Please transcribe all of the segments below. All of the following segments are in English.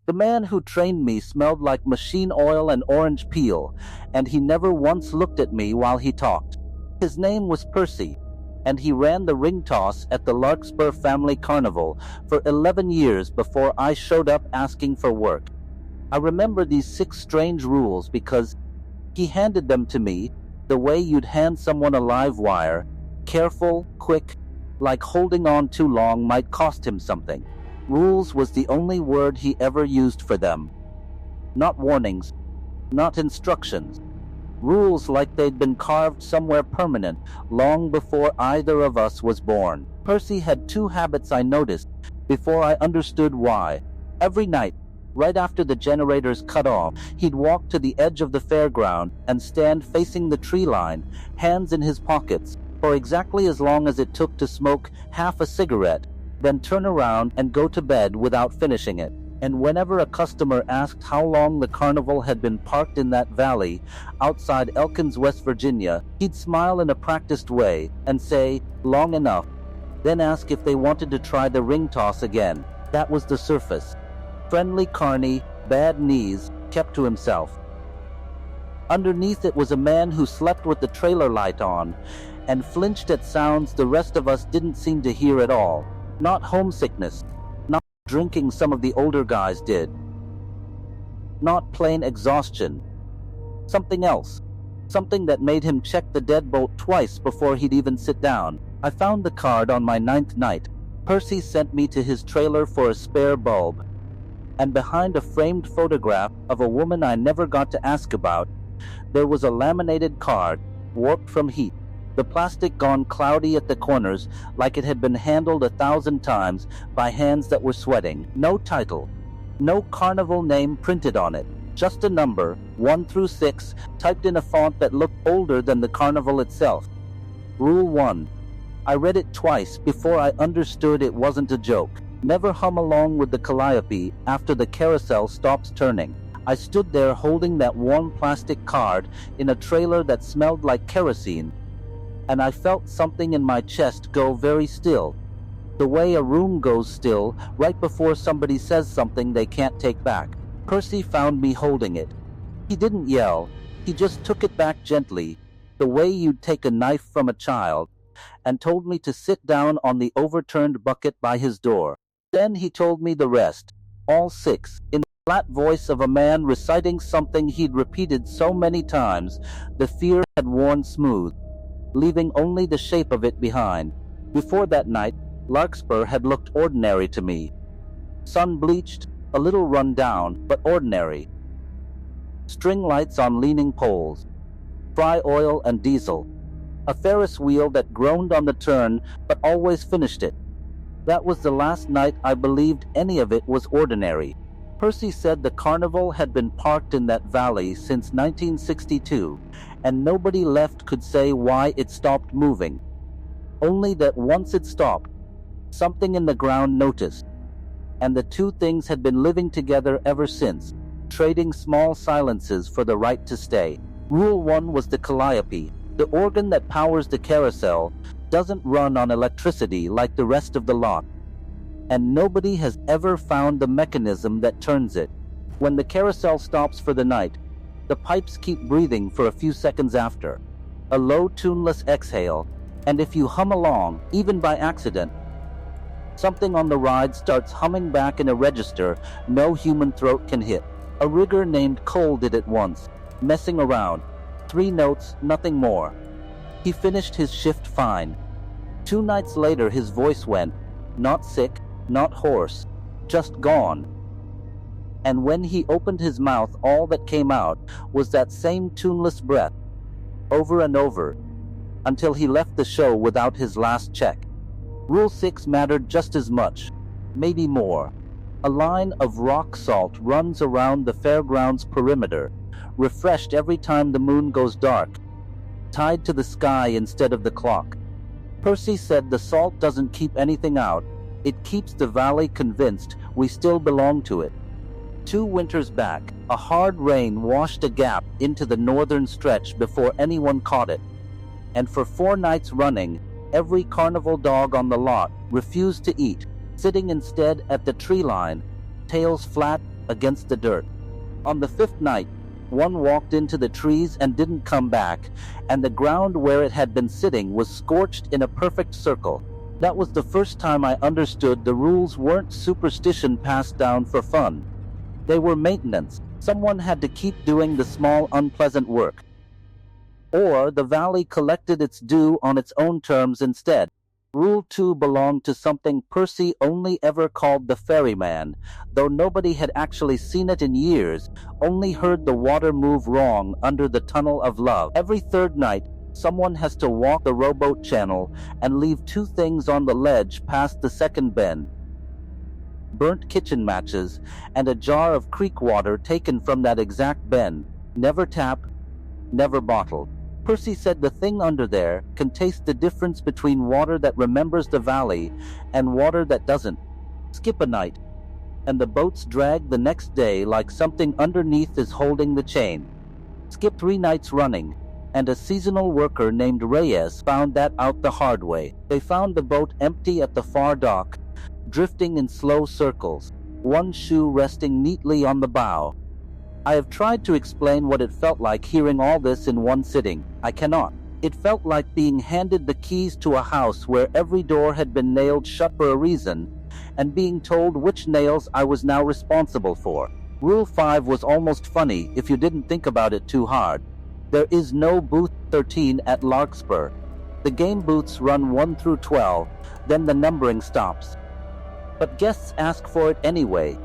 The man who trained me smelled like machine oil and orange peel, and he never once looked at me while he talked. His name was Percy, and he ran the ring toss at the Larkspur Family Carnival for 11 years before I showed up asking for work. I remember these 6 strange rules because he handed them to me the way you'd hand someone a live wire, careful, quick, like holding on too long might cost him something. Rules was the only word he ever used for them. Not warnings, not instructions. Rules like they'd been carved somewhere permanent long before either of us was born. Percy had 2 habits I noticed before I understood why. Every night, right after the generators cut off, he'd walk to the edge of the fairground and stand facing the tree line, hands in his pockets, for exactly as long as it took to smoke half a cigarette, then turn around and go to bed without finishing it. And whenever a customer asked how long the carnival had been parked in that valley outside Elkins, West Virginia, he'd smile in a practiced way and say, "Long enough," then ask if they wanted to try the ring toss again. That was the surface. Friendly carny, bad knees, kept to himself. Underneath it was a man who slept with the trailer light on and flinched at sounds the rest of us didn't seem to hear at all. Not homesickness, not drinking some of the older guys did, not plain exhaustion. Something else. Something that made him check the deadbolt twice before he'd even sit down. I found the card on my 9th night. Percy sent me to his trailer for a spare bulb. And behind a framed photograph of a woman I never got to ask about, there was a laminated card, warped from heat. The plastic gone cloudy at the corners like it had been handled 1,000 times by hands that were sweating. No title. No carnival name printed on it. Just a number, 1 through 6, typed in a font that looked older than the carnival itself. Rule 1. I read it twice before I understood it wasn't a joke. Never hum along with the calliope after the carousel stops turning. I stood there holding that warm plastic card in a trailer that smelled like kerosene, and I felt something in my chest go very still, the way a room goes still right before somebody says something they can't take back. Percy found me holding it. He didn't yell, he just took it back gently, the way you'd take a knife from a child, and told me to sit down on the overturned bucket by his door. Then he told me the rest, all 6, in the flat voice of a man reciting something he'd repeated so many times the fear had worn smooth, leaving only the shape of it behind. Before that night, Larkspur had looked ordinary to me. Sun-bleached, a little run down, but ordinary. String lights on leaning poles, fry oil and diesel, a Ferris wheel that groaned on the turn but always finished it. That was the last night I believed any of it was ordinary. Percy said the carnival had been parked in that valley since 1962, and nobody left could say why it stopped moving. Only that once it stopped, something in the ground noticed, and the 2 things had been living together ever since, trading small silences for the right to stay. Rule 1 was the calliope. The organ that powers the carousel doesn't run on electricity like the rest of the lot, and nobody has ever found the mechanism that turns it. When the carousel stops for the night, the pipes keep breathing for a few seconds after, a low tuneless exhale, and if you hum along, even by accident, something on the ride starts humming back in a register no human throat can hit. A rigger named Cole did it once, messing around. 3 notes, nothing more. He finished his shift fine. 2 nights later his voice went, not sick, not hoarse, just gone. And when he opened his mouth, all that came out was that same tuneless breath, over and over, until he left the show without his last check. Rule 6 mattered just as much, maybe more. A line of rock salt runs around the fairground's perimeter, refreshed every time the moon goes dark, tied to the sky instead of the clock. Percy said the salt doesn't keep anything out, it keeps the valley convinced we still belong to it. 2 winters back, a hard rain washed a gap into the northern stretch before anyone caught it, and for 4 nights running, every carnival dog on the lot refused to eat, sitting instead at the tree line, tails flat, against the dirt. On the fifth night, one walked into the trees and didn't come back, and the ground where it had been sitting was scorched in a perfect circle. That was the first time I understood the rules weren't superstition passed down for fun. They were maintenance. Someone had to keep doing the small, unpleasant work. Or the valley collected its due on its own terms instead. Rule 2 belonged to something Percy only ever called the ferryman, though nobody had actually seen it in years, only heard the water move wrong under the tunnel of love. Every third night, someone has to walk the rowboat channel and leave two things on the ledge past the second bend: burnt kitchen matches and a jar of creek water taken from that exact bend. Never tap, never bottle. Percy said the thing under there can taste the difference between water that remembers the valley and water that doesn't. Skip a night, and the boats drag the next day like something underneath is holding the chain. Skip 3 nights running, and a seasonal worker named Reyes found that out the hard way. They found the boat empty at the far dock, drifting in slow circles, one shoe resting neatly on the bow. I have tried to explain what it felt like hearing all this in one sitting. I cannot. It felt like being handed the keys to a house where every door had been nailed shut for a reason, and being told which nails I was now responsible for. Rule 5 was almost funny if you didn't think about it too hard. There is no booth 13 at Larkspur. The game booths run 1 through 12, then the numbering stops. But guests ask for it anyway,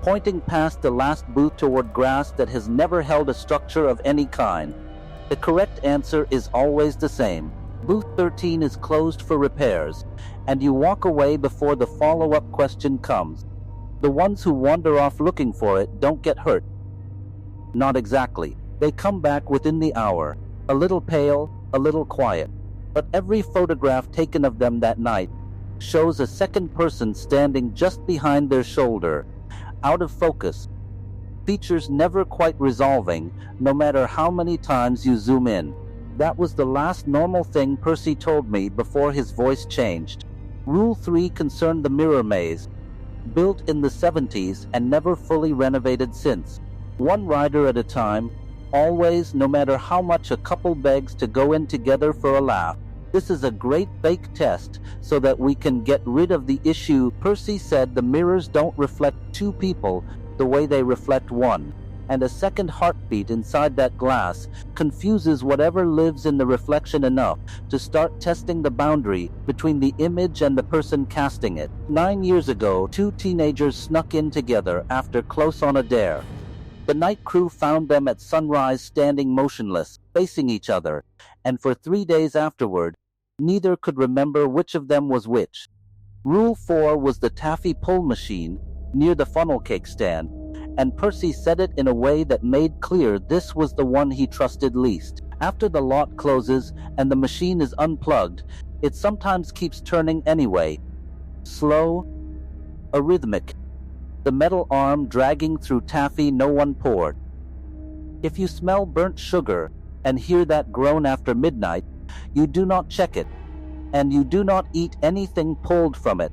pointing past the last booth toward grass that has never held a structure of any kind. The correct answer is always the same. Booth 13 is closed for repairs, and you walk away before the follow-up question comes. The ones who wander off looking for it don't get hurt. Not exactly. They come back within the hour, a little pale, a little quiet. But every photograph taken of them that night shows a second person standing just behind their shoulder, out of focus, features never quite resolving, no matter how many times you zoom in. That was the last normal thing Percy told me before his voice changed. Rule 3 concerned the mirror maze, built in the 70s and never fully renovated since. One rider at a time, always, no matter how much a couple begs to go in together for a laugh. This is a great fake test so that we can get rid of the issue. Percy said the mirrors don't reflect two people the way they reflect one, and a second heartbeat inside that glass confuses whatever lives in the reflection enough to start testing the boundary between the image and the person casting it. 9 years ago, 2 teenagers snuck in together after close on a dare. The night crew found them at sunrise standing motionless, facing each other, and for 3 days afterward, neither could remember which of them was which. Rule 4 was the taffy pull machine near the funnel cake stand, and Percy said it in a way that made clear this was the one he trusted least. After the lot closes and the machine is unplugged, it sometimes keeps turning anyway. Slow, arrhythmic, the metal arm dragging through taffy no one poured. If you smell burnt sugar and hear that groan after midnight, you do not check it, and you do not eat anything pulled from it.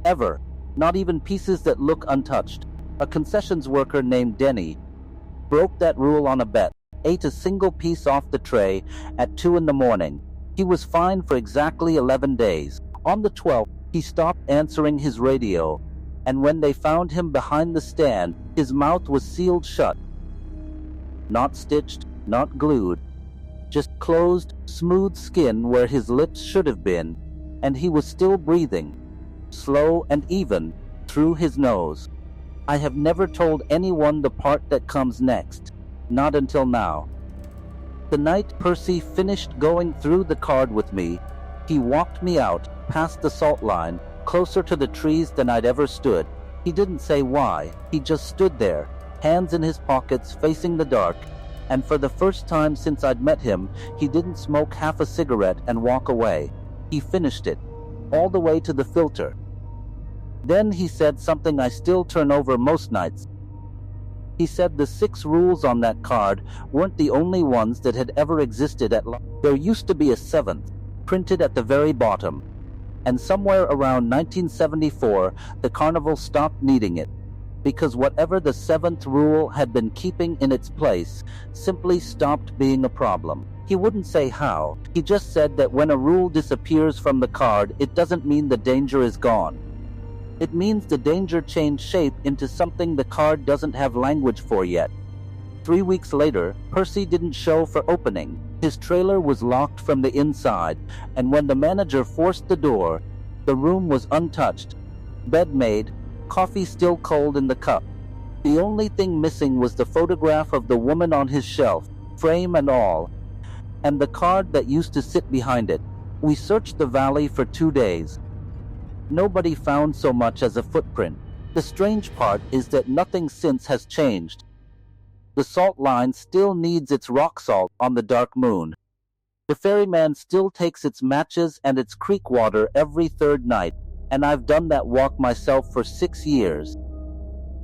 Ever. Not even pieces that look untouched. A concessions worker named Denny broke that rule on a bet, ate a single piece off the tray at 2 in the morning. He was fined for exactly 11 days. On the 12th, he stopped answering his radio, and when they found him behind the stand, his mouth was sealed shut. Not stitched, not glued, just closed, smooth skin where his lips should have been, and he was still breathing, slow and even, through his nose. I have never told anyone the part that comes next, not until now. The night Percy finished going through the card with me, he walked me out, past the salt line, closer to the trees than I'd ever stood. He didn't say why, he just stood there, hands in his pockets, facing the dark, and for the first time since I'd met him, he didn't smoke half a cigarette and walk away. He finished it, all the way to the filter. Then he said something I still turn over most nights. He said the 6 rules on that card weren't the only ones that had ever existed at There used to be a 7th, printed at the very bottom, and somewhere around 1974, the carnival stopped needing it, because whatever the seventh rule had been keeping in its place simply stopped being a problem. He wouldn't say how. He just said that when a rule disappears from the card, it doesn't mean the danger is gone. It means the danger changed shape into something the card doesn't have language for yet. 3 weeks later, Percy didn't show for opening. His trailer was locked from the inside, and when the manager forced the door, the room was untouched. Bed made, coffee still cold in the cup. The only thing missing was the photograph of the woman on his shelf, frame and all, and the card that used to sit behind it. We searched the valley for 2 days. Nobody found so much as a footprint. The strange part is that nothing since has changed. The salt line still needs its rock salt on the dark moon. The ferryman still takes its matches and its creek water every third night, and I've done that walk myself for 6 years,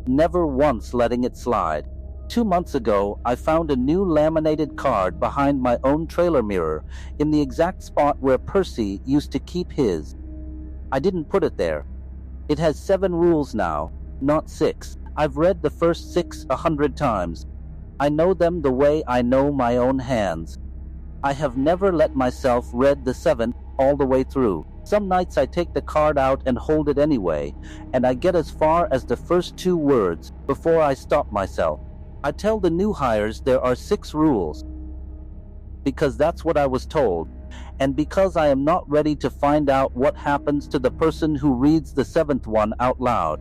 never once letting it slide. 2 months ago, I found a new laminated card behind my own trailer mirror, in the exact spot where Percy used to keep his. I didn't put it there. It has 7 rules now, not 6. I've read the first 6 100 times. I know them the way I know my own hands. I have never let myself read the 7th all the way through. Some nights I take the card out and hold it anyway, and I get as far as the first 2 words before I stop myself. I tell the new hires there are 6 rules, because that's what I was told, and because I am not ready to find out what happens to the person who reads the 7th one out loud.